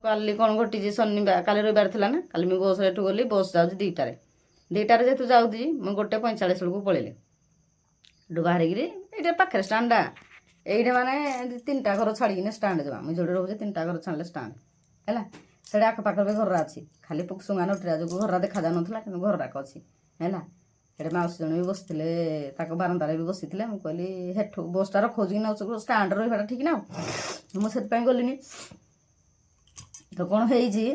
କାଲି କ'ଣ ଘଟିଛି ଶନିବାର କାଲି ରବିବାର ଥିଲା ନା କାଲି ମୁଁ ବସ୍ରେ ଏଠୁ ଗଲି ବସ୍ ଯାଉଛି 2ଟାରେ ଯେହେତୁ ଯାଉଛି ମୁଁ 1:45 ବେଳକୁ ପଳେଇଲି ଏଠୁ ବାହାରିକିରି ଏଇଟା ପାଖରେ ଷ୍ଟାଣ୍ଡଟା ଏଇଟା ମାନେ 3ଟା ଘର ଛାଡ଼ିକିନା ଷ୍ଟାଣ୍ଡ ଯିବା ମୁଁ ଯୋଉଠି ରହୁଛି 3ଟା ଘର ଛାଡ଼ିଲେ ଷ୍ଟାଣ୍ଡ ହେଲା ସେଟା ଆଖପାଖରେ ବି ଘର ଅଛି ଖାଲି ପୁକସୁଙ୍ଗା ନଟିରା ଯୋଗୁଁ ଘର ଦେଖାଯାଉନଥିଲା କିନ୍ତୁ ଘରରାକ ଅଛି ହେଲା ସେଠି ମାଉସୀ ଜଣେ ବି ବସିଥିଲେ ତାଙ୍କ ବାରଣ୍ଡାରେ ବି ବସିଥିଲେ ମୁଁ କହିଲି ହେଠୁ ବସ୍ଟା ରଖଉଛି କି ନଉଛି ଷ୍ଟାଣ୍ଡରେ ରହିବାଟା ଠିକ୍ ନା ମୁଁ ସେଥିପାଇଁ ଗଲିନି ତ କ'ଣ ହେଇଛି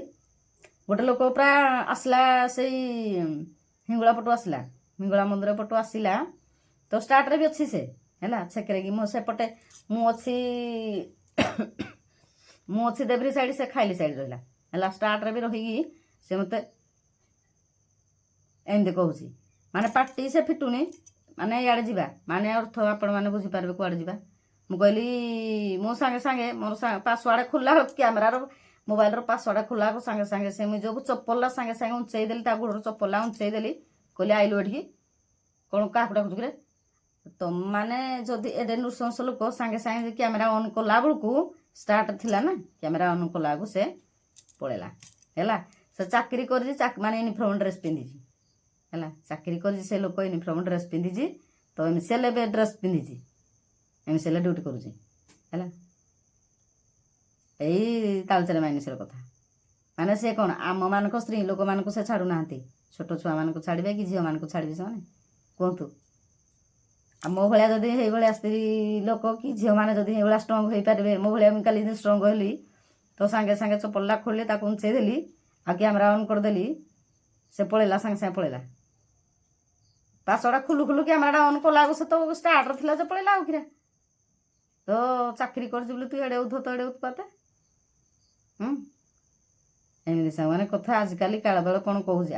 ଗୋଟେ ଲୋକ ପୁରା ଆସିଲା ସେଇ ହିଙ୍ଗୁଳା ପଟୁ ଆସିଲା ହିଙ୍ଗୁଳା ମନ୍ଦିର ପଟୁ ଆସିଲା ତ ଷ୍ଟାର୍ଟରେ ବି ଅଛି ସେ ହେଲା ଛେକରେ କି ମୁଁ ସେପଟେ ମୁଁ ଅଛି ଦେବରୀ ସାଇଡ଼ ସେ ଖାଇଲି ସାଇଡ଼ ରହିଲା ହେଲା ଷ୍ଟାର୍ଟରେ ବି ରହିକି ସେ ମୋତେ ଏମିତି କହୁଛି ମାନେ ପାଟି ସେ ଫିଟୁନି ମାନେ ଇଆଡ଼େ ଯିବା ମାନେ ଅର୍ଥ ଆପଣମାନେ ବୁଝିପାରିବେ କୁଆଡ଼େ ଯିବା ମୁଁ କହିଲି ମୋ ସାଙ୍ଗେ ମୋର ପାସୱାର୍ଡ଼ ଖୋଲା କ୍ୟାମେରାର ମୋବାଇଲର ପାସୱାର୍ଡ଼ ଖୋଲା ସାଙ୍ଗେ ସାଙ୍ଗେ ସେ ମୁଁ ଯୋଉ ଚପଲଟା ସାଙ୍ଗେ ଉଞ୍ଚେଇ ଦେଲି ତା ଗୋଡ଼ର ଚପଲଟା ଉଞ୍ଚେଇ ଦେଲି କହିଲି ଆଇଲୁ ଏଠିକି କ'ଣ କାହାକୁ ଡାକୁଛୁ କିରେ ତମମାନେ ଯଦି ଏଡ଼େ ନୃଶଂସ ଲୋକ ସାଙ୍ଗେ କ୍ୟାମେରା ଅନ୍ କଲା ବେଳକୁ ଷ୍ଟାର୍ଟ ଥିଲା ନା କ୍ୟାମେରା ଅନ୍ କଲା ବେଳକୁ ସେ ପଳେଇଲା ହେଲା ସେ ଚାକିରି କରିଛି ମାନେ ୟୁନିଫର୍ମ ଡ୍ରେସ୍ ପିନ୍ଧିଛି ହେଲା ଚାକିରି କରିଛି ସେ ଲୋକ ୟୁନିଫର୍ମ ଡ୍ରେସ୍ ପିନ୍ଧିଛି ତ ଏମସିଏଲ୍ ଏବେ ଡ୍ରେସ୍ ପିନ୍ଧିଛି ଏମସିଏଲ୍ ଡ୍ୟୁଟି କରୁଛି ହେଲା ଏଇ ତାଳଚେର ମାଇନିସର କଥା ମାନେ ସେ କ'ଣ ଆମମାନଙ୍କ ସ୍ତ୍ରୀ ଲୋକମାନଙ୍କୁ ସେ ଛାଡ଼ୁନାହାନ୍ତି ଛୋଟ ଛୁଆମାନଙ୍କୁ ଛାଡ଼ିବେ କି ଝିଅମାନଙ୍କୁ ଛାଡ଼ିବେ ସେମାନେ କୁହନ୍ତୁ ଆଉ ମୋ ଭଳିଆ ଯଦି ସେଇଭଳିଆ ସ୍ତ୍ରୀ ଲୋକ କି ଝିଅମାନେ ଯଦି ସେଇଭଳିଆ ଷ୍ଟ୍ରଙ୍ଗ ହେଇପାରିବେ ମୋ ଭଳିଆ ମୁଁ କାଲି ଷ୍ଟ୍ରଙ୍ଗ ହେଲି ତ ସାଙ୍ଗେ ଚପଲଟା ଖୋଲିଲେ ତାକୁ ଉଞ୍ଚେଇ ଦେଲି ଆଉ କ୍ୟାମେରା ଅନ୍ କରିଦେଲି ସେ ପଳେଇଲା ସାଙ୍ଗେ ପଳେଇଲା ପାସଟା ଖୁଲୁ କ୍ୟାମେରାଟା ଅନ୍ କଲାକୁ ସେ ତ ଷ୍ଟାର୍ଟରେ ଥିଲା ଯେ ପଳେଇଲା ଆଉ କିରା ତ ଚାକିରି କରିଛି ବୋଲି ତୁ ଏଡ଼େ ଉଦ୍ଧତ ଏଡ଼େ ଉତ୍ପାତ ଏମିତି ସାଙ୍ଗମାନେ କଥା ଆଜିକାଲି କାଳ ବେଳ କ'ଣ କହୁଛି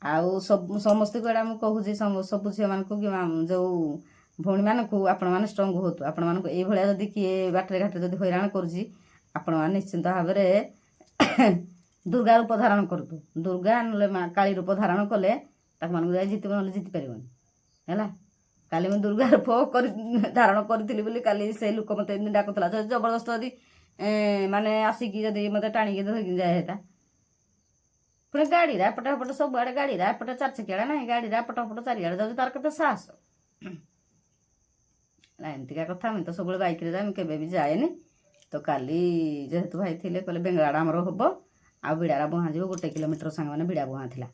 ଆଉ ସମସ୍ତଙ୍କୁ ଏଇଟା ମୁଁ କହୁଛି ସବୁ ଝିଅମାନଙ୍କୁ କି ଯେଉଁ ଭଉଣୀମାନଙ୍କୁ ଆପଣମାନେ ଷ୍ଟ୍ରଙ୍ଗ ହୁଅନ୍ତୁ ଆପଣମାନଙ୍କୁ ଏଇଭଳିଆ ଯଦି କିଏ ବାଟରେ ଘାଟରେ ଯଦି ହଇରାଣ କରୁଛି ଆପଣମାନେ ନିଶ୍ଚିନ୍ତ ଭାବରେ ଦୁର୍ଗା ରୂପ ଧାରଣ କରନ୍ତୁ ଦୁର୍ଗା ନହେଲେ ମା କାଳୀ ରୂପ ଧାରଣ କଲେ ତାଙ୍କମାନଙ୍କୁ ଯାଇ ଜିତିବ ନହେଲେ ଜିତିପାରିବନି ହେଲା କାଲି ମୁଁ ଦୁର୍ଗା ରୂପ ଧାରଣ କରିଥିଲି ବୋଲି କାଲି ସେ ଲୋକ ମୋତେ ଏମିତି ଡାକୁଥିଲା ଜବରଦସ୍ତ ଯଦି ମାନେ ଆସିକି ଯଦି ମୋତେ ଟାଣିକି ଧରିକି ଯାଏ ହେତା ପୁଣି ଗାଡ଼ିରେ ଏପଟେ ଏପଟେ ସବୁଆଡ଼େ ଗାଡ଼ିରେ ଏପଟେ 4 ଚକିଆଡ଼େ ନାହିଁ ଗାଡ଼ିରେ ଏପଟେ ଚାରିଆଡ଼େ ଯାଉଛି ତାର କେତେ ସାହସ ହେଲା ଏମିତିକା କଥା ମୁଁ ତ ସବୁବେଳେ ବାଇକ୍ରେ ଯାଏ ମୁଁ କେବେ ବି ଯାଏନି ତ କାଲି ଯେହେତୁ ଭାଇ ଥିଲେ କହିଲେ ବେଙ୍ଗଳାଟା ଆମର ହେବ ଆଉ ବିଡ଼ାରା ବୁହାଯିବ 1 କିଲୋମିଟର ସାଙ୍ଗମାନେ ବିଡ଼ା ବୁହା ଥିଲା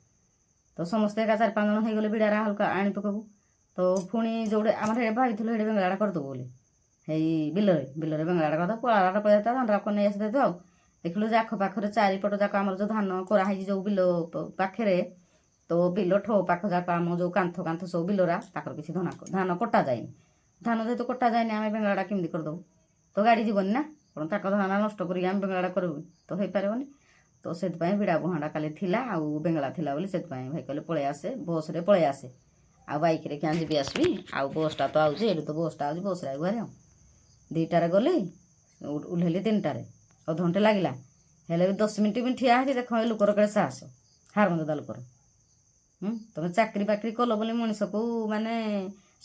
ତ ସମସ୍ତେ ଏକା 4-5 ଜଣ ହେଇଗଲେ ବିଡ଼ାରା ହାଲକା ଆଣି ପକାବୁ ତ ପୁଣି ଯୋଉଟେ ଆମର ଭାବିଥିଲୁ ସେଇଠି ବେଙ୍ଗଳାଟା କରିଦେବୁ ବୋଲି ହେଇ ବିଲରେ ବେଙ୍ଗଳାଟା କରିଦେବୁ ପଳାଟା ପଳେଇଯାଇଥିଲା ଧାନଟା ନେଇ ଆସିଦେଇଥିବ ଆଉ ଦେଖିଲୁ ଯେ ଆଖପାଖରେ 4 ପଟ ଯାକ ଆମର ଯେଉଁ ଧାନ କରାହେଇଛି ଯେଉଁ ବିଲ ପାଖରେ ତ ବିଲ ଠୋ ପାଖ ଯାକ ଆମ ଯେଉଁ କାନ୍ଥ ସବୁ ବିଲରା ତାଙ୍କର କିଛି ଧାନ କଟା ଯାଇନି ଧାନ ଯେହେତୁ କଟା ଯାଇନି ଆମେ ବେଙ୍ଗଳାଟା କେମିତି କରିଦେବୁ ତ ଗାଡ଼ି ଯିବନି ନା କ'ଣ ତାଙ୍କ ଧାନ ନଷ୍ଟ କରିକି ଆମେ ବେଙ୍ଗଳାଟା କରିବୁ ତ ହେଇପାରିବନି ତ ସେଥିପାଇଁ ବିଡ଼ା ବୁହାଟା କାଲି ଥିଲା ଆଉ ବେଙ୍ଗଳା ଥିଲା ବୋଲି ସେଥିପାଇଁ ଭାଇ କହିଲେ ପଳେଇ ଆସେ ବସ୍ରେ ପଳେଇ ଆସେ ଆଉ ବାଇକ୍ରେ କିଆଁ ଯିବି ଆସିବି ଆଉ ବସ୍ଟା ତ ଆଉଛି ଏଇଠୁ ତ ବସ୍ଟା ଆଉଛି ବସ୍ରେ ଆଇବୁ ଭାରି ଆଉ 2ଟାରେ ଗଲି ଓହ୍ଲେଇଲି 3ଟାରେ ଅଧଘଣ୍ଟେ ଲାଗିଲା ହେଲେ ବି 10 ମିନିଟ୍ ବି ଠିଆ ହେଇଛି ଦେଖ ଏ ଲୋକର କେଡ଼େ ସାହସ ହାରମନ୍ଦ ଲୋକର ତମେ ଚାକିରି ବାକିରି କଲ ବୋଲି ମଣିଷକୁ ମାନେ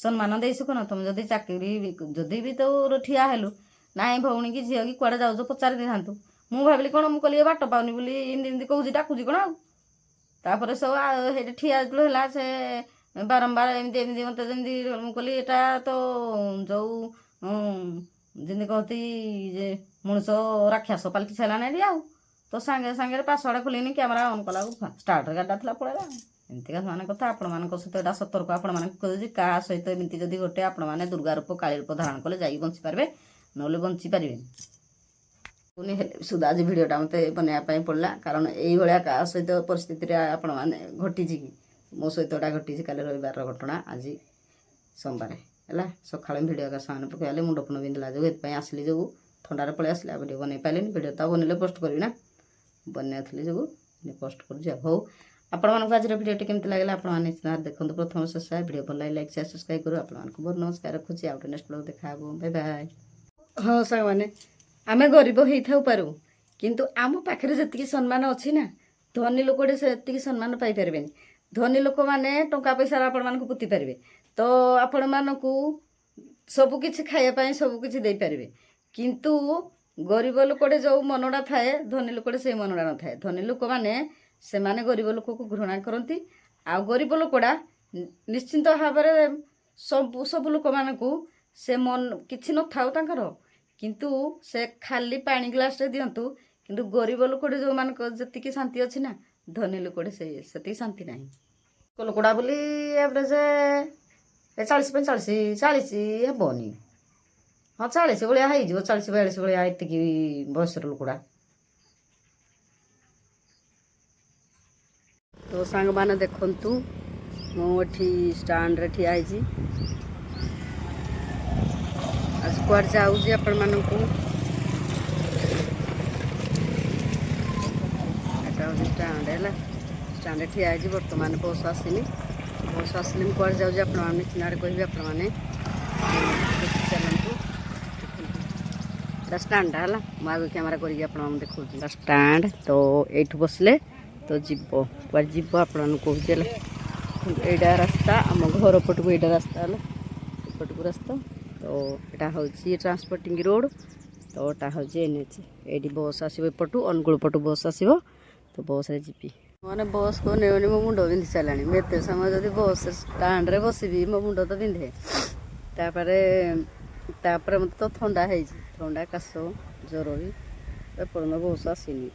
ସମ୍ମାନ ଦେଇଛୁ କ'ଣ ତମେ ଯଦି ଚାକିରି ଯଦି ବି ତୋର ଠିଆ ହେଲୁ ନାଇଁ ଭଉଣୀ କି ଝିଅ କି କୁଆଡ଼େ ଯାଉଛ ପଚାରି ଦେଇଥାନ୍ତୁ ମୁଁ ଭାବିଲି କ'ଣ ମୁଁ କହିଲି ବାଟ ପାଉନି ବୋଲି ଏମିତି କହୁଛି ଡାକୁଛି କ'ଣ ଆଉ ତାପରେ ସବୁ ସେଇଠି ଠିଆ ଯେତେବେଳେ ହେଲା ସେ ବାରମ୍ବାର ଏମିତି ମୋତେ ଯେମିତି ମୁଁ କହିଲି ଏଇଟା ତ ଯେଉଁ ଯେମିତି କହନ୍ତି ଯେ ମଣିଷ ରାକ୍ଷସ ପାଲଟି ସାରିଲାଣି ଏଠି ଆଉ ତ ସାଙ୍ଗରେ ପାସୱାର୍ଡ଼ ଖୋଲିନି କ୍ୟାମେରା ଅନ୍ କଲାକୁ ଷ୍ଟାର୍ଟରେ ଗାଡ଼ିଟା ଥିଲା ପଳେଇଲା ଏମିତିକା ସେମାନେ କଥା ଆପଣମାନଙ୍କ ସହିତ ଏଇଟା ସତର୍କ ଆପଣମାନଙ୍କୁ କହୁଛି କାହା ସହିତ ଏମିତି ଯଦି ଗୋଟେ ଆପଣମାନେ ଦୁର୍ଗା ରୂପ କାଳୀ ରୂପ ଧାରଣ କଲେ ଯାଇକି ବଞ୍ଚିପାରିବେ ନହେଲେ ବଞ୍ଚିପାରିବେନି ହେଲେ ସୁଧା ଆଜି ଭିଡ଼ିଓଟା ମୋତେ ବନେଇବା ପାଇଁ ପଡ଼ିଲା କାରଣ ଏଇଭଳିଆ କାହା ସହିତ ପରିସ୍ଥିତିରେ ଆପଣମାନେ ଘଟିଛି କି ମୋ ସହିତ ଏଇଟା ଘଟିଛି କାଲି ରବିବାରର ଘଟଣା ଆଜି ସୋମବାର ହେଲା ସକାଳେ ଭିଡ଼ିଓ ଏକା ସେମାନେ ପକାଇଲେ ମୁଣ୍ଡ ଫୁଣ୍ଡ ବିନ୍ଧିଲା ଯୋଗୁଁ ଏଥିପାଇଁ ଆସିଲି ଯୋଗୁଁ ଥଣ୍ଡାରେ ପଳେଇ ଆସିଲା ଭିଡ଼ିଓ ବନେଇ ପାରିଲିନି ଭିଡ଼ିଓ ତ ବନେଇଲେ ପୋଷ୍ଟ କରିବି ନା ବନେଇଥିଲି ଯୋଗୁଁ ପୋଷ୍ଟ କରୁଛି ଆଉ ହଉ ଆପଣମାନଙ୍କୁ ଆଜିର ଭିଡ଼ିଓଟି କେମିତି ଲାଗିଲା ଆପଣମାନେ ନିଶ୍ଚିତ ଦେଖନ୍ତୁ ପ୍ରଥମ ଶେଷ ଭିଡ଼ିଓ ଭଲ ଲାଗିଲେ ଲାଇକ୍ ସେୟାର ସବସ୍କ୍ରାଇବ୍ କରୁ ଆପଣମାନଙ୍କୁ ବହୁତ ନମସ୍କାର ରଖୁଛି ଆଉ ଗୋଟେ ନେକ୍ସଟ ବ୍ଲଗ୍ ଦେଖା ହେବ ବାଏ ବାଏ ହଁ ସାଙ୍ଗମାନେ ଆମେ ଗରିବ ହେଇଥାଉ ପାରୁ କିନ୍ତୁ ଆମ ପାଖରେ ଯେତିକି ସମ୍ମାନ ଅଛି ନା ଧନୀ ଲୋକଟେ ସେତିକି ସମ୍ମାନ ପାଇପାରିବେନି ଧନୀ ଲୋକମାନେ ଟଙ୍କା ପଇସାରେ ଆପଣମାନଙ୍କୁ ପୋତି ପାରିବେ ତ ଆପଣମାନଙ୍କୁ ସବୁକିଛି ଖାଇବା ପାଇଁ ସବୁକିଛି ଦେଇପାରିବେ କିନ୍ତୁ ଗରିବ ଲୋକଟେ ଯେଉଁ ମନଟା ଥାଏ ଧନୀ ଲୋକଟେ ସେଇ ମନଟା ନଥାଏ। ଧନୀ ଲୋକମାନେ ସେମାନେ ଗରିବ ଲୋକକୁ ଘୃଣା କରନ୍ତି, ଆଉ ଗରିବ ଲୋକଟା ନିଶ୍ଚିନ୍ତ ଭାବରେ ସବୁ ଲୋକମାନଙ୍କୁ ସେ କିଛି ନଥାଉ ତାଙ୍କର, କିନ୍ତୁ ସେ ଖାଲି ପାଣି ଗ୍ଲାସରେ ଦିଅନ୍ତୁ, କିନ୍ତୁ ଗରିବ ଲୋକଟେ ଯେଉଁମାନଙ୍କ ଯେତିକି ଶାନ୍ତି ଅଛି ନା ଧନୀ ଲୋକଟେ ସେତିକି ଶାନ୍ତି ନାହିଁ। ଲୋକଟା ବୋଲି ଏଭରେଜ 40-45 ହେବନି, ହଁ 40 ଭଳିଆ ହେଇଯିବ, 40-42 ଭଳିଆ ଏତିକି ବୟସର ଲୋକଟା। ତ ସାଙ୍ଗମାନେ ଦେଖନ୍ତୁ ମୁଁ ଏଠି ଷ୍ଟାଣ୍ଡରେ ଠିଆ ହେଇଛି। ଆଜି କୁଆଡ଼େ ଯାଉଛି ଆପଣମାନଙ୍କୁ, ଏଟା ହେଉଛି ଷ୍ଟାଣ୍ଡ ହେଲା। ଷ୍ଟାଣ୍ଡରେ ଠିଆ ହେଇଛି, ବର୍ତ୍ତମାନ ବସ୍ ଆସିନି। ବସ୍ ଆସିଲେ ମୁଁ କୁଆଡ଼େ ଯାଉଛି ଆପଣମାନେ ଚିହ୍ନାରେ କହିବି, ଆପଣମାନେ ଚାଲନ୍ତୁ। ଏଟା ଷ୍ଟାଣ୍ଡଟା ହେଲା, ମୁଁ ଆଗ କ୍ୟାମେରା କରିକି ଆପଣମାନଙ୍କୁ ଦେଖାଉଛି ଷ୍ଟାଣ୍ଡ। ତ ଏଇଠୁ ବସିଲେ ତ ଯିବ କୁଆଡ଼େ ଯିବ ଆପଣମାନଙ୍କୁ କହୁଛି ହେଲା। ଏଇଟା ରାସ୍ତା, ଆମ ଘର ପଟକୁ ଏଇଟା ରାସ୍ତା ହେଲା, ଏପଟକୁ ରାସ୍ତା। ତ ଏଇଟା ହେଉଛି ଟ୍ରାନ୍ସପୋର୍ଟିଂ ରୋଡ଼, ତ ଏଇଟା ହେଉଛି NH। ଏଇଠି ବସ୍ ଆସିବ, ଏପଟୁ ଅନୁଗୁଳ ପଟୁ ବସ୍ ଆସିବ, ତ ବସ୍ରେ ଯିବି। ମାନେ ବସ୍କୁ ନେଉନି ମୋ ମୁଣ୍ଡ ବିନ୍ଧି ସାରିଲାଣି। ମୁଁ ଏତେ ସମୟ ଯଦି ବସ୍ ଷ୍ଟାଣ୍ଡରେ ବସିବି ମୋ ମୁଣ୍ଡ ତ ବିନ୍ଧେ। ତାପରେ ମୋତେ ତ ଥଣ୍ଡା ହେଇଛି, ଥଣ୍ଡା କାଶ ଜ୍ୱର ବି, ଏପର୍ଯ୍ୟନ୍ତ ବସ୍ ଆସିନି।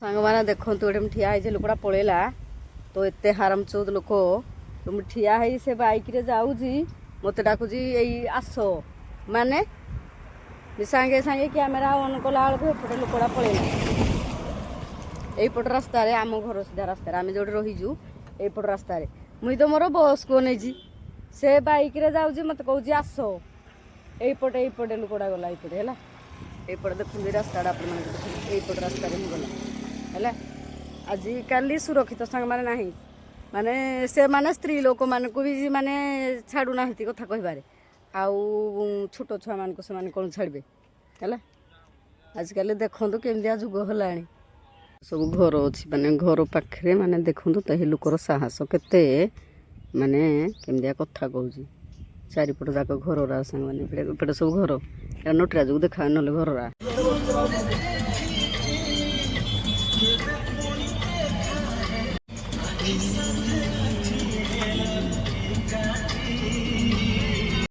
ସାଙ୍ଗମାନେ ଦେଖନ୍ତୁ ଏଠି ମୁଁ ଠିଆ ହେଇଛି, ଲୋକଟା ପଳେଇଲା। ତ ଏତେ ହାରାମଚୋଦ ଲୋକ, ତ ମୁଁ ଠିଆ ହେଇ ସେ ବାଇକ୍ରେ ଯାଉଛି, ମୋତେ ଡାକୁଛି ଏଇ ଆସ, ମାନେ ସାଙ୍ଗେ ସାଙ୍ଗେ କ୍ୟାମେରା ଅନ୍ କଲା ବେଳକୁ ଏପଟେ ଲୋକଟା ପଳେଇଲା। ଏଇପଟ ରାସ୍ତାରେ, ଆମ ଘର ସିଧା ରାସ୍ତାରେ, ଆମେ ଯେଉଁଠି ରହିଛୁ ଏଇପଟ ରାସ୍ତାରେ ମୁଇଁ ତ ମୋର ବସ୍କୁ ନେଇଛି, ସେ ବାଇକ୍ରେ ଯାଉଛି, ମୋତେ କହୁଛି ଆସ। ଏଇପଟେ ଲୋକଟା ଗଲା, ଏଇପଟେ ହେଲା। ଏଇପଟେ ଦେଖନ୍ତୁ ଏଇ ରାସ୍ତାଟା ଆପଣମାନେ ଦେଖନ୍ତୁ, ଏଇପଟ ରାସ୍ତାରେ ହିଁ ଗଲା ହେଲା। ଆଜିକାଲି ସୁରକ୍ଷିତ ସାଙ୍ଗମାନେ ନାହିଁ, ମାନେ ସେମାନେ ସ୍ତ୍ରୀ ଲୋକମାନଙ୍କୁ ବି ମାନେ ଛାଡ଼ୁନାହାନ୍ତି କଥା କହିବାରେ, ଆଉ ଛୋଟ ଛୁଆମାନଙ୍କୁ ସେମାନେ କ'ଣ ଛାଡ଼ିବେ ହେଲା। ଆଜିକାଲି ଦେଖନ୍ତୁ କେମିତିଆ ଯୁଗ ହେଲାଣି। ସବୁ ଘର ଅଛି, ମାନେ ଘର ପାଖରେ, ମାନେ ଦେଖନ୍ତୁ ତ ଏହି ଲୋକର ସାହସ କେତେ, ମାନେ କେମିତିଆ କଥା କହୁଛି। ଚାରିପଟ ଯାକ ଘରରା ସାଙ୍ଗମାନେ, ଏପଟେ ସବୁ ଘର, ଏଇଟା ନୋଟରା ଯୋଗୁଁ ଦେଖା ନହେଲେ ଘରରା।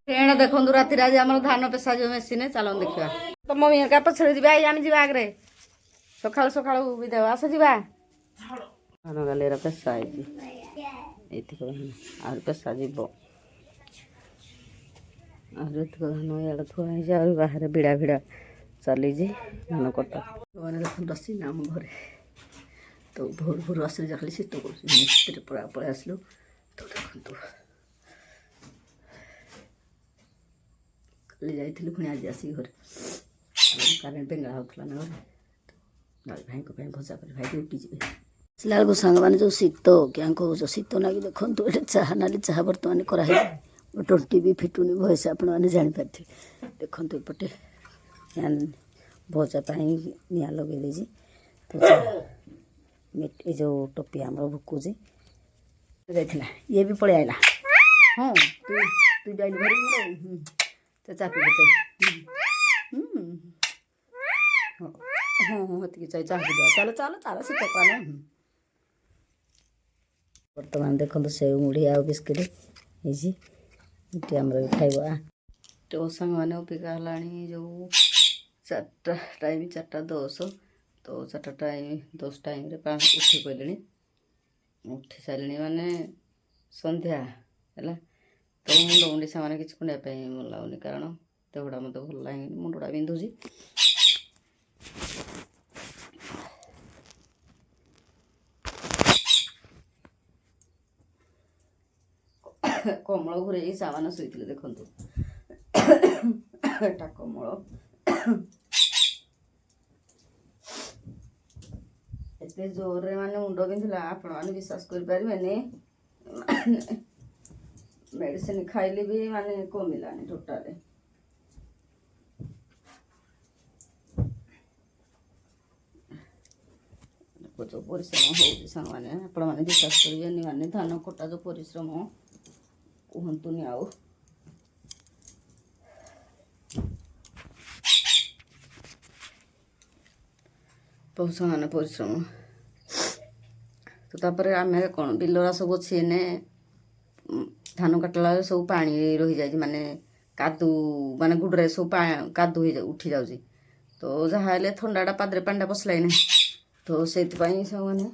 ଫେଣ ଦେଖନ୍ତୁ ରାତିରେ ଆଜି ଆମର ଧାନ ପେଶା ଯିବ ମେସିନ୍, ଚାଲନ୍ତୁ ଦେଖିବା। ତ ମମି ଏକା ପଛରେ ଯିବା, ଆମେ ଯିବା ଆଗରେ, ସକାଳୁ ବିଦେବ, ଆସ ଯିବା। ଧାନ ଗାଲି ଏରା ପେଶା ହେଇଛି, ଏଇଥିକ ଆହୁରି ପେଶା ଯିବ, ଆହୁରି ଏତିକ ଧାନ ଇଆଡ଼େ ଥୁଆ ହେଇଛି, ଆହୁରି ବାହାରେ ଭିଡ଼ା ଚାଲିଛି ଧାନ କଟା। ମାନେ ଦେଖନ୍ତୁ ଆସିନା ଆମ ଘରେ, ତ ଭୋରୁ ଆସିଲେ ଯାହାହେଲେ ଶୀତ କରୁଛି, ଶୀତରେ ପଳେଇ ଆସିଲୁ। ତ ଦେଖନ୍ତୁ କାଲି ଯାଇଥିଲି, ପୁଣି ଆଜି ଆସିକି ଘରେ କାରେଣ୍ଟ ବେଙ୍ଗଳା ହେଉଥିଲା ନା ଘରେ। ଭାଇଙ୍କ ପାଇଁ ଭଜା କରି ଭାଇ ଡ୍ୟୁଟି ଯିବେ। ଆସିଲା ବେଳକୁ ସାଙ୍ଗମାନେ ଯେଉଁ ଶୀତ କିଆଁ କହୁଛ, ଶୀତ ଲାଗି ଦେଖନ୍ତୁ ଏଠି ଚାହା, ନାଲି ଚାହା ବର୍ତ୍ତମାନ କରାହେଇଛି। ତଣ୍ଟି ବି ଫିଟୁନି, ଭଏସ୍ ଆପଣମାନେ ଜାଣିପାରିଥିବେ। ଦେଖନ୍ତୁ ଏପଟେ ଭଜା ପାଇଁ ନିଆଁ ଲଗେଇ ଦେଇଛି, ତ ଏ ଯେଉଁ ଟୋପି ଆମର ଭୁକୁଛି ଯାଇଥିଲା, ଇଏ ବି ପଳେଇ ଆଇଲା। ହଁ ତୁ ଯାଇନି ଘରେ, ତ ଚାପି ପଚାଇ ହଁ ହେତିକି ଚାହା ଦିଅ, ଚାଲ ଶୀତ କଲେ। ବର୍ତ୍ତମାନ ଦେଖନ୍ତୁ ସେଉ ମୁଢ଼ି ଆଉ ବିସ୍କିଟ୍ ହେଇଛି, ଏଠି ଆମର ଖାଇବ। ତ ସାଙ୍ଗମାନେ ଅପେକ୍ଷା ହେଲାଣି ଯେଉଁ 4ଟା ଟାଇମ୍, 4:10, ତ 4:10 ଟାଇମ୍ରେ ଉଠି ପଡ଼ିଲେଣି, ଉଠି ସାରିଲେଣି ମାନେ ସନ୍ଧ୍ୟା ହେଲା। ତ ମୁଣ୍ଡ ସେମାନେ କିଛି କୁଣ୍ଡିବା ପାଇଁ ଭଲ ଲାଗୁନି, କାରଣ ଦେହଟା ମୋତେ ଭଲ ଲାଗେନି, ମୁଣ୍ଡଟା ବିନ୍ଧୁଛି। କମଳ ଘୁରେଇକି ସାମାନ ଶୋଇଥିଲେ ଦେଖନ୍ତୁ, ଏଟା କମଳ। ଏତେ ଜୋରରେ ମାନେ ମୁଣ୍ଡ ବିନ୍ଧିଲା, ଆପଣମାନେ ବିଶ୍ୱାସ କରିପାରିବେନି। ମେଡ଼ିସିନ ଖାଇଲି ବି ମାନେ କମିଲାନି ଟୋଟାଲି। ଯେଉଁ ପରିଶ୍ରମ ହେଉଛି ସାଙ୍ଗମାନେ, ଆପଣମାନେ ବିଶ୍ୱାସ କରିବେନି, ମାନେ ଧାନ କଟା ଯେଉଁ ପରିଶ୍ରମ କୁହନ୍ତୁନି ଆଉ। ବହୁତ ସମାନ ପରିଶ୍ରମ। ତ ତାପରେ ଆମେ କ'ଣ ବିଲରା ସବୁ ଅଛି ଏନେ ଧାନ କାଟିଲା ବେଳେ ସବୁ ପାଣି ରହିଯାଇଛି, ମାନେ କାଦୁ ମାନେ ଗୁଡ଼ରେ ସବୁ କାଦୁ ଉଠି ଯାଉଛି। ତ ଯାହା ହେଲେ ଥଣ୍ଡାଟା ପାଦରେ ପାଣିଟା ପଶିଲାଣି ନା, ତ ସେଇଥିପାଇଁ ସବୁମାନେ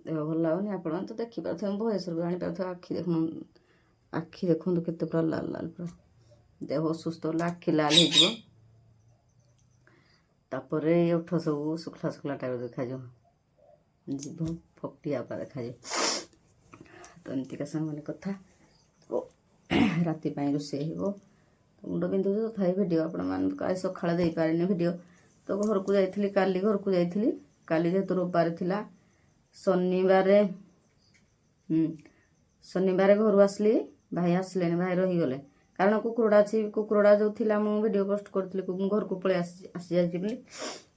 ଦେହ ଭଲ ଲାଗୁନି। ଆପଣ ତ ଦେଖିପାରୁଥିବେ, ଭଏସ୍ରୁ ବି ଜାଣିପାରୁଥିବେ। ଆଖି ଦେଖନ୍ତୁ କେତେ ପୁରା ଲାଲ ଲାଲ, ପୁରା ଦେହ ଅସୁସ୍ଥ ହେଲେ ଆଖି ଲାଲ ହେଇଯିବ। ତାପରେ ଓଠ ସବୁ ଶୁଖିଲା ଶୁଖିଲା ଟାଇପ୍ର ଦେଖାଯିବ, ଜିଭ ଫଟିଆ ପା ଦେଖାଯିବ। ତ ଏମିତିକା ସାଙ୍ଗମାନେ କଥା। ରାତି ପାଇଁ ରୋଷେଇ ହେବ। ମୁଣ୍ଡ ବିନ୍ଧୁଛି, ତଥାପି ଭିଡ଼ିଓ ଆପଣମାନଙ୍କୁ ଆଜି ସକାଳେ ଦେଇପାରିନି ଭିଡ଼ିଓ। ତ ଘରକୁ ଯାଇଥିଲି, କାଲି ଘରକୁ ଯାଇଥିଲି। କାଲି ଯେହେତୁ ରବିବାର ଥିଲା, ଶନିବାର ଘରୁ ଆସିଲି। ଭାଇ ଆସିଲେଣି, ଭାଇ ରହିଗଲେ। କାରଣ କୁକୁରଟା ଅଛି, କୁକୁରଟା ଯେଉଁ ଥିଲା ମୁଁ ଭିଡ଼ିଓ ପୋଷ୍ଟ କରିଥିଲି, ମୁଁ ଘରକୁ ପଳେଇ ଆସିଯାଇଛି ବୋଲି।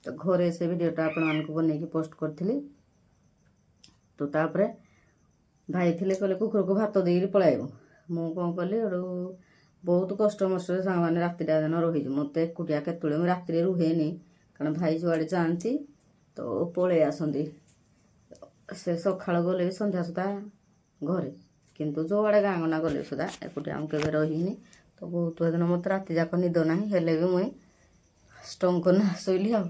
ତ ଘରେ ସେ ଭିଡ଼ିଓଟା ଆପଣମାନଙ୍କୁ ବନେଇକି ପୋଷ୍ଟ କରିଥିଲି। ତ ତାପରେ ଭାଇ ଥିଲେ, କହିଲେ କୁକୁରକୁ ଭାତ ଦେଇକି ପଳାଇବ। ମୁଁ କ'ଣ କଲି, ଏଠୁ ବହୁତ କଷ୍ଟମଷ୍ଟରେ ସାଙ୍ଗମାନେ ରାତିଟା ଦିନ ରହିଛୁ। ମୋତେ ଏକୁଟିଆ କେତେବେଳେ ମୁଁ ରାତିରେ ରୁହେନି, କାରଣ ଭାଇ ଯୁଆଡ଼େ ଯାଆନ୍ତି ତ ପଳେଇ ଆସନ୍ତି। ସେ ସକାଳୁ ଗଲେ ବି ସନ୍ଧ୍ୟା ସୁଦ୍ଧା ଘରେ, କିନ୍ତୁ ଯେଉଁଆଡ଼େ ଗାଁ ଗଣ୍ଡା ଗଲେ ସୁଦ୍ଧା ଏକୁଟିଆ ମୁଁ କେବେ ରହିନି। ତ ବହୁତ ଦିନ ମୋତେ ରାତି ଯାକ ନିଦ ନାହିଁ, ହେଲେ ବି ମୁଇଁ ଷ୍ଟ୍ରଙ୍ଗ କରିନା ଶୋଇଲି। ଆଉ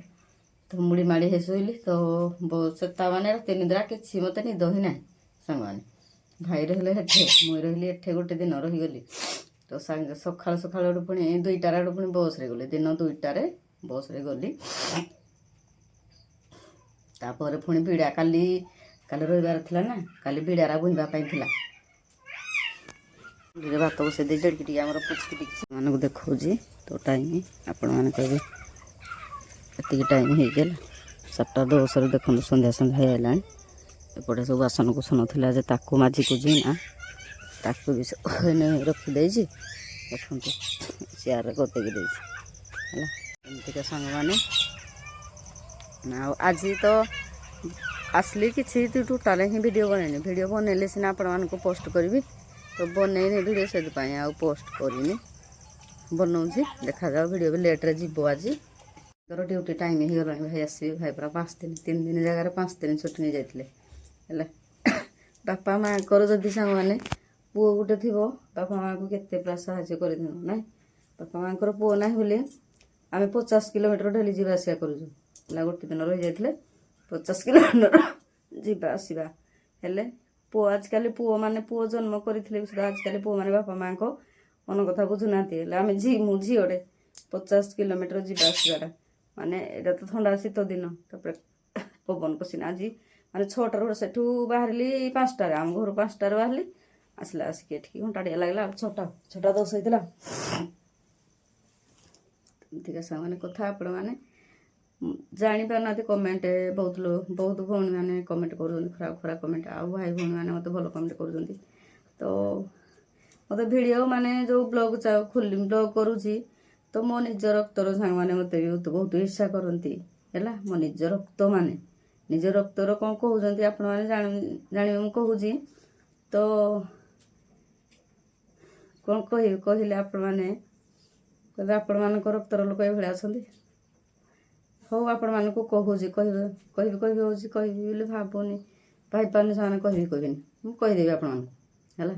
ତ ମୁଡ଼ି ମାଡ଼ି ହେଇ ଶୋଇଲି। ତ ସେତା ମାନେ ରାତି ନିଦ୍ରା କିଛି ମୋତେ ନିଦ ହିଁ ନାହିଁ ସାଙ୍ଗମାନେ। ଭାଇ ରହିଲେ ହେଠେ, ମୁଇଁ ରହିଲି ଏଠେ, ଗୋଟେ ଦିନ ରହିଗଲି। ତ ସକାଳୁ ସକାଳୁ ପୁଣି 2ଟାରେ ପୁଣି ବସ୍ରେ ଗଲି, ଦିନ 2ଟାରେ ବସ୍ରେ ଗଲି। ତାପରେ ପୁଣି ବିଡ଼ା କାଲି ରବିବାର ଥିଲା ନା, କାଲି ବିଡ଼ାରା ବୋହିବା ପାଇଁ ଥିଲା। ଭାତ ବସେଇ ଦେଇ ଜଡ଼ିକି ଟିକେ ଆମର ପୁଚକି ଟିକେ ସେମାନଙ୍କୁ ଦେଖାଉଛି। ତ ଟାଇମ୍ ଆପଣମାନେ କହିବେ ଏତିକି ଟାଇମ୍ ହେଇଗଲା 7:10ରେ। ଦେଖନ୍ତୁ ସନ୍ଧ୍ୟା ହେଇଗଲାଣି। ଏପଟେ ସବୁ ବାସନ କୁସନ ଥିଲା ଯେ ତାକୁ ମାଜିକୁଛି ନା, ତାକୁ ବି ରଖିଦେଇଛି। ଦେଖନ୍ତୁ ଚେୟାରରେ ଗଦେଇକି ଦେଇଛି ହେଲା। ଏମିତିକା ସାଙ୍ଗମାନେ। ଆଉ ଆଜି ତ ଆସିଲି, କିଛି ଟୋଟାଲ ହିଁ ଭିଡ଼ିଓ ବନେଇନି। ଭିଡ଼ିଓ ବନେଇଲେ ସିନା ଆପଣମାନଙ୍କୁ ପୋଷ୍ଟ କରିବି। ତ ବନେଇନି ଭିଡ଼ିଓ, ସେଥିପାଇଁ ଆଉ ପୋଷ୍ଟ କରିନି। ବନଉଛି, ଦେଖାଯାଉ। ଭିଡ଼ିଓ ବି ଲେଟ୍ରେ ଯିବ ଆଜି। ତୋର ଡ୍ୟୁଟି ଟାଇମ୍ ହେଇଗଲାଣି, ଭାଇ ଆସିବେ। ଭାଇ ପୁରା 3 ଦିନ ଜାଗାରେ 5 ଦିନ ଛୁଟି ନେଇଯାଇଥିଲେ ହେଲା। ବାପା ମାଆଙ୍କର ଯଦି ସାଙ୍ଗମାନେ ପୁଅ ଗୋଟେ ଥିବ, ବାପା ମାଆଙ୍କୁ କେତେ ପୁରା ସାହାଯ୍ୟ କରିଥିବ ନାଇଁ। ବାପା ମାଆଙ୍କର ପୁଅ ନାହିଁ ବୋଲି ଆମେ 50 କିଲୋମିଟର ଡେଲି ଯିବା ଆସିବା କରୁଛୁ ହେଲା। ଗୋଟେ ଦିନ ରହିଯାଇଥିଲେ 50 କିଲୋମିଟର ଯିବା ଆସିବା। ହେଲେ ଆଜିକାଲି ପୁଅ ଜନ୍ମ କରିଥିଲେ ବି ସୁଦ୍ଧା ଆଜିକାଲି ପୁଅମାନେ ବାପା ମାଆଙ୍କ ମନ କଥା ବୁଝୁନାହାନ୍ତି। ହେଲେ ଆମେ ମୁଁ ଝିଅଟେ, 50 କିଲୋମିଟର ଯିବା ଆସିବାଟା ମାନେ, ଏଇଟା ତ ଥଣ୍ଡା ଶୀତ ଦିନ। ତାପରେ ପବନ ପଶିନା। ଆଜି ମାନେ 6ଟାରୁ ସେଠୁ ବାହାରିଲି 5ଟାରେ, ଆମ ଘରୁ 5ଟାରେ ବାହାରିଲି। ଆସିଲା ଆସିକି ଏଠିକି ଘଣ୍ଟାଟିଆ ଲାଗିଲା। 6:10 ହେଇଥିଲା। ଏମିତିକା ସାଙ୍ଗମାନେ କଥା। ଆପଣମାନେ ଜାଣିପାରୁନାହାନ୍ତି। କମେଣ୍ଟ ବହୁତ ଭଉଣୀମାନେ କମେଣ୍ଟ କରୁଛନ୍ତି, ଖରାପ କମେଣ୍ଟ। ଆଉ ଭାଇ ଭଉଣୀମାନେ ମୋତେ ଭଲ କମେଣ୍ଟ କରୁଛନ୍ତି। ତ ମୋତେ ଭିଡ଼ିଓ ମାନେ ଯେଉଁ ବ୍ଲଗ୍ କରୁଛି, ତ ମୋ ନିଜ ରକ୍ତର ସାଙ୍ଗମାନେ ମୋତେ ବି ବହୁତ ଇର୍ଷା କରନ୍ତି ହେଲା। ମୋ ନିଜ ରକ୍ତର କ'ଣ କହୁଛନ୍ତି ଆପଣମାନେ ଜାଣିବେ ମୁଁ କହୁଛି। ତ କ'ଣ କହିଲେ ଆପଣମାନେ କହିବେ ଆପଣମାନଙ୍କ ରକ୍ତର ଲୋକ ଏଭଳିଆ ଅଛନ୍ତି। ହଉ, ଆପଣମାନଙ୍କୁ କହୁଛି, କହିବି ବୋଲି ଭାବିପାରୁନି ସେମାନେ କହିବିନି। ମୁଁ କହିଦେବି ଆପଣମାନଙ୍କୁ ହେଲା।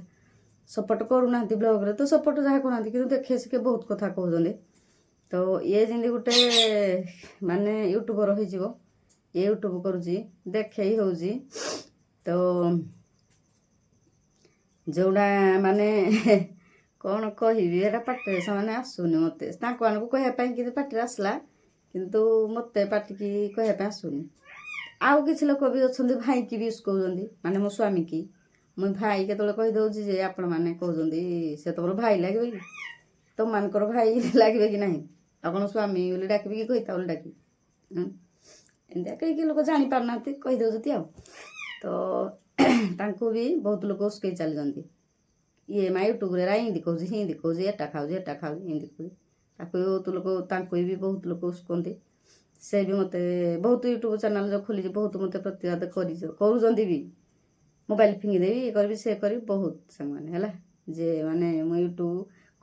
ସପୋର୍ଟ କରୁନାହାନ୍ତି ବ୍ଲଗ୍ରେ, ତ ସପୋର୍ଟ ଯାହା କରୁନାହାନ୍ତି, କିନ୍ତୁ ଦେଖେ ଶିଖେ ବହୁତ କଥା କହୁଛନ୍ତି। ତ ଇଏ ଯେମିତି ଗୋଟେ ମାନେ ୟୁଟ୍ୟୁବର ହେଇଯିବ, ଇଏ ୟୁଟ୍ୟୁବ କରୁଛି, ଦେଖେଇ ହେଉଛି। ତ ଯେଉଁଟା ମାନେ କ'ଣ କହିବି, ଏଇଟା ପାଟିରେ ସେମାନେ ଆସୁନି ମୋତେ। ତାଙ୍କମାନଙ୍କୁ କହିବା ପାଇଁ କିନ୍ତୁ ପାଟିରେ ଆସିଲା, କିନ୍ତୁ ମୋତେ ପାଟିକି କହିବା ପାଇଁ ଆସୁନି। ଆଉ କିଛି ଲୋକ ବି ଅଛନ୍ତି, ଭାଇକି ବି ୟୁଜ୍ କରୁଛନ୍ତି, ମାନେ ମୋ ସ୍ୱାମୀକି। ମୁଁ ଭାଇ କେତେବେଳେ କହିଦେଉଛି ଯେ ଆପଣମାନେ କହୁଛନ୍ତି ସେ ତମର ଭାଇ ଲାଗିବେ କି, ତମମାନଙ୍କର ଭାଇ ଲାଗିବେ କି ନାହିଁ, ଆଉ କ'ଣ ସ୍ୱାମୀ ବୋଲି ଡାକିବି କି କହିତା ବୋଲି ଡାକିବି। ଏମିତିଆ କେହି ଲୋକ ଜାଣିପାରୁନାହାନ୍ତି, କହିଦେଉଛନ୍ତି ଆଉ। ତ ତାଙ୍କୁ ବି ବହୁତ ଲୋକ ଉସ୍କେଇ ଚାଲିଛନ୍ତି। ଇଏ ମା ୟୁଟ୍ୟୁବରେ ଏମିତି କହୁଛି, ହିନ୍ତି କହୁଛି, ଏଟା ଖାଉଛି ଏମିତି କହୁଛି। ତାଙ୍କୁ ବି ବହୁତ ଲୋକ ଉସ୍କନ୍ତି। ସେ ବି ମୋତେ ବହୁତ ୟୁଟ୍ୟୁବ ଚ୍ୟାନେଲ୍ ଯେଉଁ ଖୋଲିଛି, ବହୁତ ମୋତେ ପ୍ରତିବାଦ କରୁଛନ୍ତି ବି। ମୋବାଇଲ ଫିଙ୍ଗିଦେବି, ଇଏ କରିବି, ସେ କରିବି, ବହୁତ ସାଙ୍ଗମାନେ ହେଲା। ଯେ ମାନେ ମୁଁ ୟୁଟ୍ୟୁବ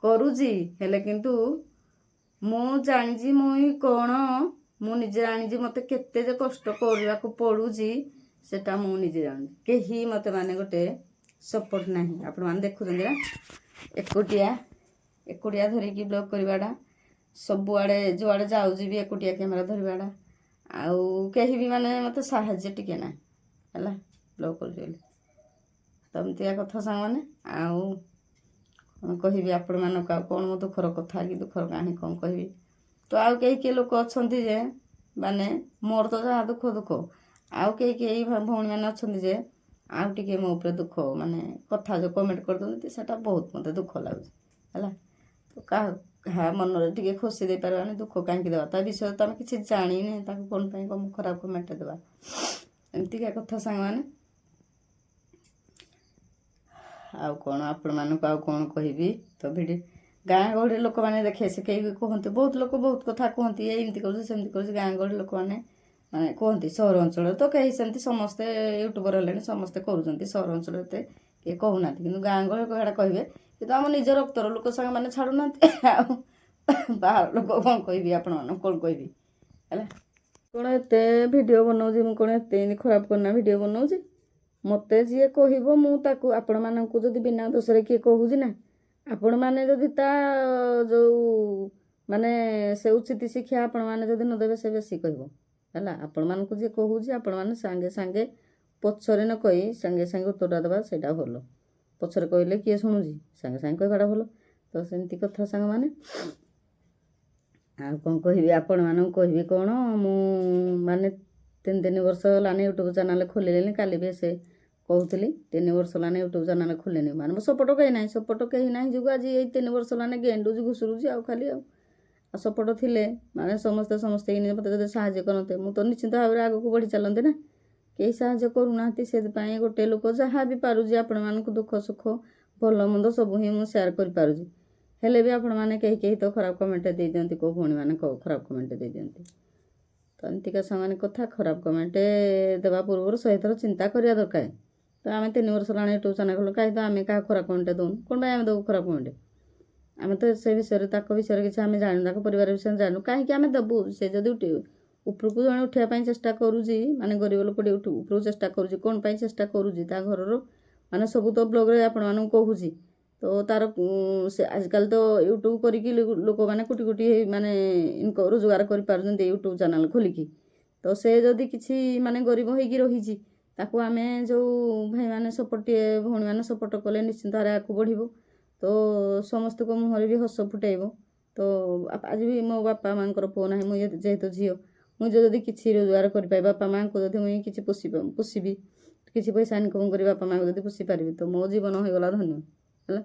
କରୁଛି, ହେଲେ କିନ୍ତୁ ମୁଁ ଜାଣିଛି ମୁଇଁ କ'ଣ ମୁଁ ନିଜେ ଜାଣିଛି ମୋତେ କେତେ ଯେ କଷ୍ଟ କରିବାକୁ ପଡ଼ୁଛି ସେଟା ମୁଁ ନିଜେ ଜାଣୁଛି। କେହି ମୋତେ ମାନେ ଗୋଟେ ସପୋର୍ଟ ନାହିଁ। ଆପଣମାନେ ଦେଖୁଛନ୍ତି ନା ଏକୁଟିଆ ଏକୁଟିଆ ଧରିକି ବ୍ଲଗ୍ କରିବାଟା, ସବୁଆଡ଼େ ଯୁଆଡ଼େ ଯାଉଛି ବି ଏକୁଟିଆ କ୍ୟାମେରା ଧରିବାଟା, ଆଉ କେହି ବି ମାନେ ମୋତେ ସାହାଯ୍ୟ ଟିକେ ନାହିଁ ହେଲା ବ୍ଲଗ୍ କରୁଛି ବୋଲି। ତ ଏମିତିଆ କଥା ସାଙ୍ଗମାନେ। ଆଉ କ'ଣ କହିବି ଆପଣମାନଙ୍କୁ, ଆଉ କ'ଣ ମୋ ଦୁଃଖର କଥା କି ଦୁଃଖର କାହାଣୀ କ'ଣ କହିବି। ତ ଆଉ କେହି କେହି ଲୋକ ଅଛନ୍ତି ଯେ ମାନେ ମୋର ତ ଯାହା ଦୁଃଖ ଆଉ କେହି ଭଉଣୀମାନେ ଅଛନ୍ତି ଯେ ଆଉ ଟିକେ ମୋ ଉପରେ ଦୁଃଖ ମାନେ କଥା ଯେଉଁ କମେଣ୍ଟ କରିଦେଉଛନ୍ତି ସେଟା ବହୁତ ମୋତେ ଦୁଃଖ ଲାଗୁଛି ହେଲା। ତ କାହା ମନରେ ଟିକେ ଖୁସି ଦେଇପାରିବାନି, ଦୁଃଖ କାହିଁକି ଦେବା? ତା ବିଷୟରେ ତ ଆମେ କିଛି ଜାଣିନେ, ତାକୁ କ'ଣ ପାଇଁ ଖରାପ କମେଣ୍ଟ ଦେବା? ଏମିତିକା କଥା ସାଙ୍ଗମାନେ। ଆଉ କ'ଣ ଆପଣମାନଙ୍କୁ ଆଉ କ'ଣ କହିବି? ତ ଭିଡ଼ିଓ ଗାଁ ଗହଳିରେ ଲୋକମାନେ ଦେଖେ ସେ କେହି କୁହନ୍ତି, ବହୁତ ଲୋକ ବହୁତ କଥା କୁହନ୍ତି, ଏମିତି କରୁଛି ସେମିତି କରୁଛି। ଗାଁ ଗହଳି ଲୋକମାନେ ମାନେ କୁହନ୍ତି, ସହର ଅଞ୍ଚଳରେ ତ କେହି ସେମିତି ସମସ୍ତେ ୟୁଟ୍ୟୁବର ହେଲେଣି, ସମସ୍ତେ କରୁଛନ୍ତି। ସହର ଅଞ୍ଚଳରେ ଏତେ କେହି କହୁନାହାନ୍ତି, କିନ୍ତୁ ଗାଁ ଗହଳି ଏଇଟା କହିବେ। କିନ୍ତୁ ଆମ ନିଜ ରକ୍ତର ଲୋକ ସାଙ୍ଗମାନେ ଛାଡ଼ୁନାହାନ୍ତି। ଆଉ ବାହାର ଲୋକ କ'ଣ କହିବି ଆପଣମାନଙ୍କୁ, କ'ଣ କହିବି ହେଲା। କ'ଣ ଏତେ ଭିଡ଼ିଓ ବନାଉଛି ମୁଁ, କ'ଣ ଏତେ ଏମିତି ଖରାପ କରିନା ଭିଡ଼ିଓ ବନାଉଛି? ମୋତେ ଯିଏ କହିବ ମୁଁ ତାକୁ, ଆପଣମାନଙ୍କୁ ଯଦି ବିନା ଦୋଷରେ କିଏ କହୁଛି ନା, ଆପଣମାନେ ଯଦି ତା ଯେଉଁ ମାନେ ସେ ଉଚିତ ଶିକ୍ଷା ଆପଣମାନେ ଯଦି ନ ଦେବେ ସେ ବେଶୀ କହିବ ହେଲା। ଆପଣମାନଙ୍କୁ ଯିଏ କହୁଛି ଆପଣମାନେ ସାଙ୍ଗେ ସାଙ୍ଗେ ପଛରେ ନ କହି ସାଙ୍ଗେ ସାଙ୍ଗେ ଉତ୍ତରଟା ଦେବା ସେଇଟା ଭଲ। ପଛରେ କହିଲେ କିଏ ଶୁଣୁଛି, ସାଙ୍ଗେ ସାଙ୍ଗେ କହିବାଟା ଭଲ। ତ ସେମିତି କଥା ସାଙ୍ଗମାନେ। ଆଉ କ'ଣ କହିବି ଆପଣମାନଙ୍କୁ, କହିବି କ'ଣ, ମୁଁ ମାନେ 3 ବର୍ଷ ହେଲାଣି ୟୁଟ୍ୟୁବ୍ ଚ୍ୟାନେଲ୍ ଖୋଲିଲିଣି। କାଲି ବି ସେ କହୁଥିଲି 3 ବର୍ଷ ହେଲାଣି ୟୁଟ୍ୟୁବ୍ ଚ୍ୟାନେଲ୍ ଖୋଲିନି, ମାନେ ମୋ ସପୋର୍ଟ କେହି ନାହିଁ ଯୋଗୁଁ ଆଜି ଏଇ 3 ବର୍ଷ ହେଲାଣି ଗେଣ୍ଡୁଛି ଘୁଷୁରୁଛି ଆଉ ଖାଲି ଆଉ ସପୋର୍ଟ ଥିଲେ ମାନେ ସମସ୍ତେ ମୋତେ ଯଦି ସାହାଯ୍ୟ କରନ୍ତେ ମୁଁ ତ ନିଶ୍ଚିନ୍ତ ଭାବରେ ଆଗକୁ ବଢ଼ି ଚାଲନ୍ତି ନା। କେହି ସାହାଯ୍ୟ କରୁନାହାନ୍ତି, ସେଥିପାଇଁ ଗୋଟେ ଲୋକ ଯାହା ବି ପାରୁଛି ଆପଣମାନଙ୍କୁ ଦୁଃଖ ସୁଖ ଭଲ ମନ୍ଦ ସବୁ ହିଁ ମୁଁ ସେୟାର କରିପାରୁଛି। ହେଲେ ବି ଆପଣମାନେ କେହି ତ ଖରାପ କମେଣ୍ଟ ଦେଇଦିଅନ୍ତି, କେଉଁ ଭଉଣୀମାନେ ଖରାପ କମେଣ୍ଟ ଦେଇଦିଅନ୍ତି। ତ ଏମିତିକା ସେମାନେ କଥା, ଖରାପ କମେଣ୍ଟ ଦେବା ପୂର୍ବରୁ 100 ଥର ଚିନ୍ତା କରିବା ଦରକାର। ତ ଆମେ 3 ବର୍ଷ ହେଲାଣି ୟୁଟ୍ୟୁବ୍ ଚ୍ୟାନେଲ୍ ଖୋଲିଲୁ, କାହିଁ ତ ଆମେ କାହାକୁ ଖରାପ କମେଣ୍ଟ ଦେଉନୁ? କ'ଣ ପାଇଁ ଆମେ ଦେବୁ ଖରାପ କମେଣ୍ଟ? ଆମେ ତ ସେ ବିଷୟରେ ତାଙ୍କ ବିଷୟରେ କିଛି ଆମେ ଜାଣୁ, ତାଙ୍କ ପରିବାର ବିଷୟରେ ଜାଣୁ, କାହିଁକି ଆମେ ଦେବୁ? ସେ ଯଦି ଉପରକୁ ଜଣେ ଉଠିବା ପାଇଁ ଚେଷ୍ଟା କରୁଛି, ମାନେ ଗରିବ ଲୋକଟି ଉପରକୁ ଚେଷ୍ଟା କରୁଛି, କ'ଣ ପାଇଁ ଚେଷ୍ଟା କରୁଛି? ତା ଘରର ମାନେ ସବୁ ତ ବ୍ଲଗ୍ରେ ଆପଣମାନଙ୍କୁ କହୁଛି। ତ ତାର ସେ ଆଜିକାଲି ତ ୟୁଟ୍ୟୁବ୍ କରିକି ଲୋକମାନେ କୋଟି କୋଟି ମାନେ ରୋଜଗାର କରିପାରୁଛନ୍ତି ୟୁଟ୍ୟୁବ୍ ଚ୍ୟାନେଲ୍ ଖୋଲିକି। ତ ସେ ଯଦି କିଛି ମାନେ ଗରିବ ହେଇକି ରହିଛି, ତାକୁ ଆମେ ଯେଉଁ ଭାଇମାନେ ସପୋର୍ଟ ଭଉଣୀମାନେ ସପୋର୍ଟ କଲେ ନିଶ୍ଚିନ୍ତ ଭାବରେ ଆଗକୁ ବଢ଼ିବ। ତ ସମସ୍ତଙ୍କ ମୁହଁରେ ବି ହସ ଫୁଟାଇବ। ତ ଆଜି ବି ମୋ ବାପା ମାଆଙ୍କର ପୁଅ ନାହିଁ, ମୁଁ ଯେହେତୁ ଝିଅ, ମୁଁ ଯଦି କିଛି ରୋଜଗାର କରିପାରିବି, ବାପା ମାଆଙ୍କୁ ଯଦି ମୁଁ କିଛି ପୋଷିବି, କିଛି ପଇସା ଇନକମ୍ କରି ବାପା ମାଆଙ୍କୁ ଯଦି ପୋଷି ପାରିବି, ତ ମୋ ଜୀବନ ହୋଇଗଲା ଧନ୍ୟ ହେଲା।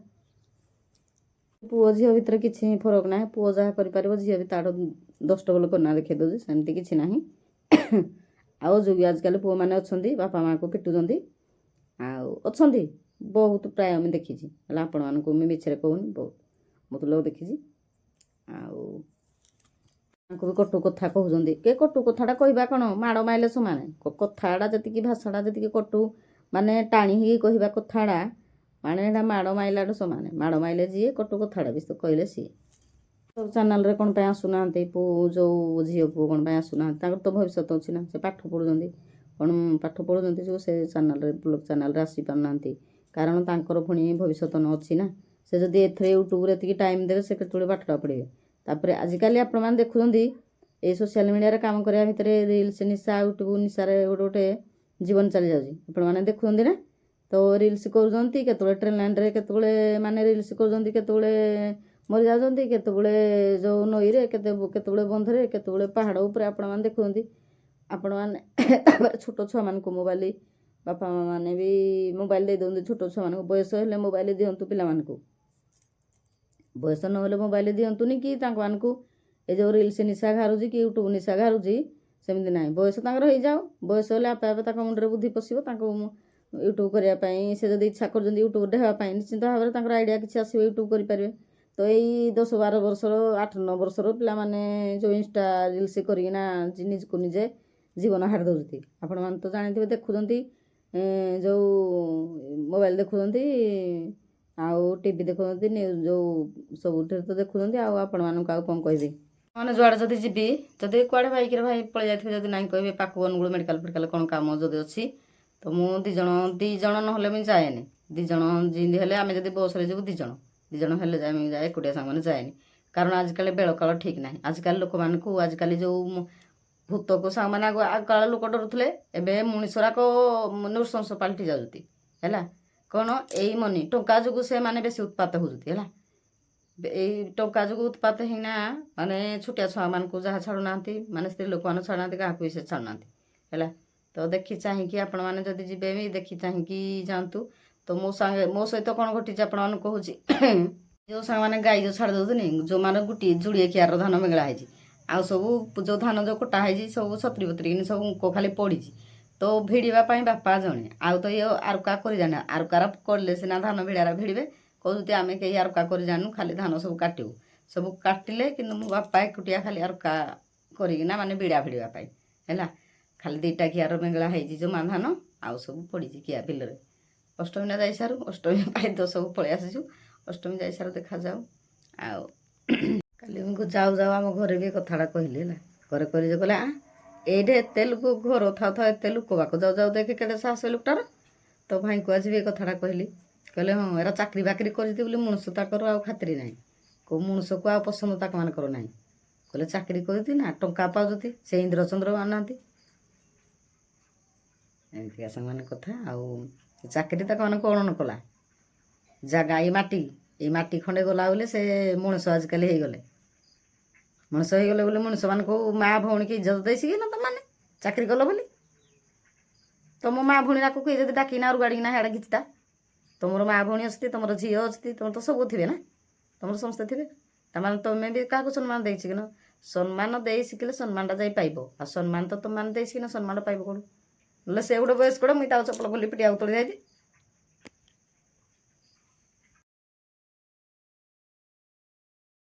ପୁଅ ଝିଅ ଭିତରେ କିଛି ଫରକ ନାହିଁ। ପୁଅ ଯାହା କରିପାରିବ ଝିଅ ବି ତାଠୁ 10 ଡବଲ କନା ଦେଖାଇ ଦେଉଛି, ସେମିତି କିଛି ନାହିଁ। ଆଉ ଯୋଉ ଆଜିକାଲି ପୁଅମାନେ ଅଛନ୍ତି ବାପା ମାଆଙ୍କୁ ପିଟୁଛନ୍ତି, ଆଉ ଅଛନ୍ତି ବହୁତ, ପ୍ରାୟ ଆମେ ଦେଖିଛି ହେଲା। ଆପଣମାନଙ୍କୁ ମୁଁ ମିଛରେ କହୁନି, ବହୁତ ଲୋକ ଦେଖିଛି। ଆଉ ତାଙ୍କୁ ବି କଟୁ କଥା କହୁଛନ୍ତି। କେ କଟୁ କଥାଟା କହିବା କ'ଣ, ମାଡ଼ ମାଇଲେ ସମାନେ କଥାଟା ଯେତିକି, ଭାଷାଟା ଯେତିକି କଟୁ ମାନେ ଟାଣି ହେଇକି କହିବା କଥାଟା, ମାନେ ଏଇଟା ମାଡ଼ ମାଇଲାଠୁ ସମାନେ। ମାଡ଼ ମାଇଲେ ଯିଏ, କଟୁ କଥାଟା ବି କହିଲେ ସିଏ। ସବୁ ଚ୍ୟାନେଲ୍ରେ କ'ଣ ପାଇଁ ଆସୁନାହାନ୍ତି? ଯେଉଁ ଝିଅ ପୁଅ କ'ଣ ପାଇଁ ଆସୁନାହାନ୍ତି? ତାଙ୍କର ତ ଭବିଷ୍ୟତ ଅଛି ନା, ସେ ପାଠ ପଢ଼ୁଛନ୍ତି, କ'ଣ ପାଠ ପଢ଼ୁଛନ୍ତି ଯେଉଁ ସେ ବ୍ଲଗ୍ ଚ୍ୟାନେଲ୍ରେ ଆସିପାରୁନାହାନ୍ତି, କାରଣ ତାଙ୍କର ପୁଣି ଭବିଷ୍ୟତ ଅଛି ନା। ସେ ଯଦି ଏଥିରେ ୟୁଟ୍ୟୁବ୍ରେ ଏତିକି ଟାଇମ୍ ଦେବେ, ସେ କେତେବେଳେ ପାଠଟା ପଢ଼ିବେ? ତାପରେ ଆଜିକାଲି ଆପଣମାନେ ଦେଖୁଛନ୍ତି ଏଇ ସୋସିଆଲ୍ ମିଡ଼ିଆରେ କାମ କରିବା ଭିତରେ ରିଲ୍ସ ନିଶା, ୟୁଟ୍ୟୁବ୍ ନିଶାରେ ଗୋଟେ ଜୀବନ ଚାଲିଯାଉଛି। ଆପଣମାନେ ଦେଖୁଛନ୍ତି ନା। ତ ରିଲ୍ସ କରୁଛନ୍ତି, କେତେବେଳେ ଟ୍ରେନ୍ ଲାଇନ୍ରେ, କେତେବେଳେ ମାନେ ରିଲ୍ସ କରୁଛନ୍ତି, କେତେବେଳେ ମରିଯାଉଛନ୍ତି, କେତେବେଳେ ଯେଉଁ ନଈରେ, କେତେବେଳେ ବନ୍ଧରେ, କେତେବେଳେ ପାହାଡ଼ ଉପରେ ଆପଣମାନେ ଦେଖୁଛନ୍ତି। ଆପଣମାନେ ଛୋଟ ଛୁଆମାନଙ୍କୁ ମୋବାଇଲ, ବାପା ମାଆ ମାନେ ବି ମୋବାଇଲ ଦେଇ ଦିଅନ୍ତି ଛୋଟ ଛୁଆମାନଙ୍କୁ। ବୟସ ହେଲେ ମୋବାଇଲ ଦିଅନ୍ତୁ ପିଲାମାନଙ୍କୁ, ବୟସ ନହେଲେ ମୋବାଇଲ ଦିଅନ୍ତୁନି। କି ତାଙ୍କମାନଙ୍କୁ ଏ ଯେଉଁ ରିଲ୍ସ ନିଶା ଘାରୁଛି କି ୟୁଟ୍ୟୁବ୍ ନିଶା ଘାରୁଛି, ସେମିତି ନାହିଁ। ବୟସ ତାଙ୍କର ହେଇଯାଉ, ବୟସ ହେଲେ ଆପେ ଆପେ ତାଙ୍କ ମୁଣ୍ଡରେ ବୁଦ୍ଧି ପଶିବ। ତାଙ୍କୁ ୟୁଟ୍ୟୁବ୍ କରିବା ପାଇଁ ସେ ଯଦି ଇଚ୍ଛା କରୁଛନ୍ତି ୟୁଟ୍ୟୁବ୍ରେ ହେବା ପାଇଁ, ନିଶ୍ଚିନ୍ତ ଭାବରେ ତାଙ୍କର ଆଇଡ଼ିଆ କିଛି ଆସିବ, ୟୁଟ୍ୟୁବ୍ କରିପାରିବେ। ତ ଏଇ 10-12 ବର୍ଷର, 8-9 ବର୍ଷର ପିଲାମାନେ ଯେଉଁ ଇନଷ୍ଟା ରିଲ୍ସ କରିକିନା ନିଜକୁ ନିଜେ ଜୀବନ ହାରି ଦେଉଛନ୍ତି। ଆପଣମାନେ ତ ଜାଣିଥିବେ, ଦେଖୁଛନ୍ତି ଯେଉଁ ମୋବାଇଲ ଦେଖୁଛନ୍ତି, ଆଉ ଟିଭି ଦେଖୁଛନ୍ତି, ନ୍ୟୁଜ୍ ଯେଉଁ ସବୁଥିରେ ତ ଦେଖୁଛନ୍ତି। ଆଉ ଆପଣମାନଙ୍କୁ ଆଉ କ'ଣ କହିବି? ମାନେ ଯୁଆଡ଼େ ଯଦି ଯିବି ଯଦି କୁଆଡ଼େ ବାଇକ୍ରେ ଭାଇ ପଳେଇ ଯାଇଥିବେ ଯଦି ନାଇଁ କହିବେ ପାଖକୁ ଅନୁଗୁଳ ମେଡ଼ିକାଲ ଫେଡ଼ିକାଲ କ'ଣ କାମ ଯଦି ଅଛି ତ ମୁଁ ଦୁଇ ଜଣ ନହେଲେ ମୁଁ ଯାଏନି। 2 ଜଣ ଯେମିତି ହେଲେ ଆମେ ଯଦି ବସ୍ରେ ଯିବୁ 2 ଜଣ 2 ଜଣ ହେଲେ ଆମେ ଯାଏ, ଏକୁଟିଆ ସାଙ୍ଗମାନେ ଯାଏନି। କାରଣ ଆଜିକାଲି ବେଳକାଳ ଠିକ୍ ନାହିଁ। ଆଜିକାଲି ଲୋକମାନଙ୍କୁ ଆଜିକାଲି ଯେଉଁ ଭୂତକୁ ସାଙ୍ଗମାନେ ଆଗକାଳ ଲୋକ ଡରୁଥିଲେ, ଏବେ ମଣିଷରାକ ନୃଶଂସ ପାଲଟି ଯାଉଛନ୍ତି ହେଲା। କ'ଣ ଏଇ ମନି ଟଙ୍କା ଯୋଗୁଁ ସେମାନେ ବେଶୀ ଉତ୍ପାତ ହେଉଛନ୍ତି ହେଲା। ଏଇ ଟଙ୍କା ଯୋଗୁଁ ଉତ୍ପାତ ହେଇନା ମାନେ ଛୋଟିଆ ଛୁଆମାନଙ୍କୁ ଯାହା ଛାଡ଼ୁନାହାନ୍ତି, ମାନେ ସ୍ତ୍ରୀ ଲୋକମାନଙ୍କୁ ଛାଡ଼ୁନାହାନ୍ତି, କାହାକୁ ବି ସେ ଛାଡ଼ୁନାହାନ୍ତି ହେଲା। ତ ଦେଖି ଚାହିଁକି ଆପଣମାନେ ଯଦି ଯିବେ ବି ଦେଖି ଚାହିଁକି ଯାଆନ୍ତୁ। ତ ମୋ ସହିତ କ'ଣ ଘଟିଛି ଆପଣମାନଙ୍କୁ କହୁଛି। ଯେଉଁ ସାଙ୍ଗମାନେ ଗାଈ ଯେଉଁ ଛାଡ଼ି ଦେଉଛନ୍ତି, ଯେଉଁମାନେ ଗୋଟିଏ ଯୁଡ଼ିଏ କିଆର ଧାନ ମେଙ୍ଗଳା ହେଇଛି, ଆଉ ସବୁ ଯେଉଁ ଧାନ ଯେଉଁ କଟା ହେଇଛି ସବୁ ଛତ୍ରୀ ବତ୍ରୀକିନି ସବୁ ଉଙ୍କ ଖାଲି ପଡ଼ିଛି। ତ ଭିଡ଼ିବା ପାଇଁ ବାପା ଜଣେ, ଆଉ ତ ଇଏ ଆରୁକା କରି ଜାଣେ, ଆରୁକାର କଲେ ସିନା ଧାନ ଭିଡ଼ାରା ଭିଡ଼ିବେ। କହୁଛନ୍ତି ଆମେ କେହି ଆରୁକା କରି ଜାଣୁ, ଖାଲି ଧାନ ସବୁ କାଟିବୁ। ସବୁ କାଟିଲେ କିନ୍ତୁ ମୋ ବାପା ଏକୁଟିଆ ଖାଲି ଆରୁକା କରିକିନା ମାନେ ବିଡ଼ା ଭିଡ଼ିବା ପାଇଁ ହେଲା। ଖାଲି 2ଟା କିଆର ବେଙ୍ଗଳା ହେଇଛି ଜମା ଧାନ, ଆଉ ସବୁ ପଡ଼ିଛି କିଆ ବିଲରେ। ଅଷ୍ଟମୀ ନା ଯାଇସାରୁ, ଅଷ୍ଟମୀ ପାଇଁ ତ ସବୁ ପଳେଇ ଆସିଛୁ। ଅଷ୍ଟମୀ ଯାଇସାରୁ ଦେଖାଯାଉ। ଆଉ କାଲି ମୁଁ ଯାଉ ଆମ ଘରେ ବି କଥାଟା କହିଲି ହେଲା। ଘରେ କହିଲି ଯେ କହିଲେ ଏଇଠି ଏତେ ଲୋକ ଘର ଥାଉ ଥାଉ ଏତେ ଲୋକ ପାଖ ଯାଉ ଦେଖି କେତେ ସାହସ ଲୋକଟାର। ତ ଭାଇଙ୍କୁ ଆଜି ବି କଥାଟା କହିଲି। କହିଲେ ହଁ ଏରା ଚାକିରି ବାକିରି କରିଛି ବୋଲି ମଣିଷ ତାଙ୍କର ଆଉ ଖାତିରି ନାହିଁ। କେଉଁ ମଣିଷକୁ ଆଉ ପସନ୍ଦ ତାଙ୍କ ମାନଙ୍କର ନାହିଁ। କହିଲେ ଚାକିରି କରିଛି ନା ଟଙ୍କା ପାଉଛନ୍ତି, ସେ ଇନ୍ଦ୍ରଚନ୍ଦ୍ର ମାନୁନାହାନ୍ତି। ଏମିତିକା ସେମାନେ କଥା। ଆଉ ଚାକିରି ତାଙ୍କ ମାନେ କ'ଣ ନ କଲା ଜାଗା ଏଇ ମାଟି ଖଣ୍ଡେ ଗଲା ବୋଲି ସେ ମଣିଷ ଆଜିକାଲି ହେଇଗଲେ। ମଣିଷ ହେଇଗଲେ ବୋଲି ମଣିଷମାନଙ୍କୁ ମା' ଭଉଣୀକି ଇଜ୍ଜତ ଦେଇସିକି ନା ତମାନେ ଚାକିରି କଲ ବୋଲି। ତମ ମା' ଭଉଣୀ ରାକୁ କେହି ଯଦି ଡାକିନା ଗାଡ଼ିକିନା ହେଆଡ଼େ ଘିଚିତା, ତମର ମା' ଭଉଣୀ ଅଛି, ତମର ଝିଅ ଅଛି, ତମର ତ ସବୁ ଥିବେ ନା, ତମର ସମସ୍ତେ ଥିବେ। ତାମାନେ ତମେ ବି କାହାକୁ ସମ୍ମାନ ଦେଇ ଶିଖିନ। ସମ୍ମାନ ଦେଇ ଶିଖିଲେ ସମ୍ମାନଟା ଯାଇ ପାଇବ। ଆଉ ସମ୍ମାନ ତ ତମମାନେ ଦେଇ ଶିଖିନ, ସମ୍ମାନଟା ପାଇବ କ'ଣ? ନହେଲେ ସେ ଗୋଟେ ବୟସ ମୁଇଁ ତାକୁ ଚପଲ ଖୋଲି ପିଟିବାକୁ ତୋଳି ଯାଇତି।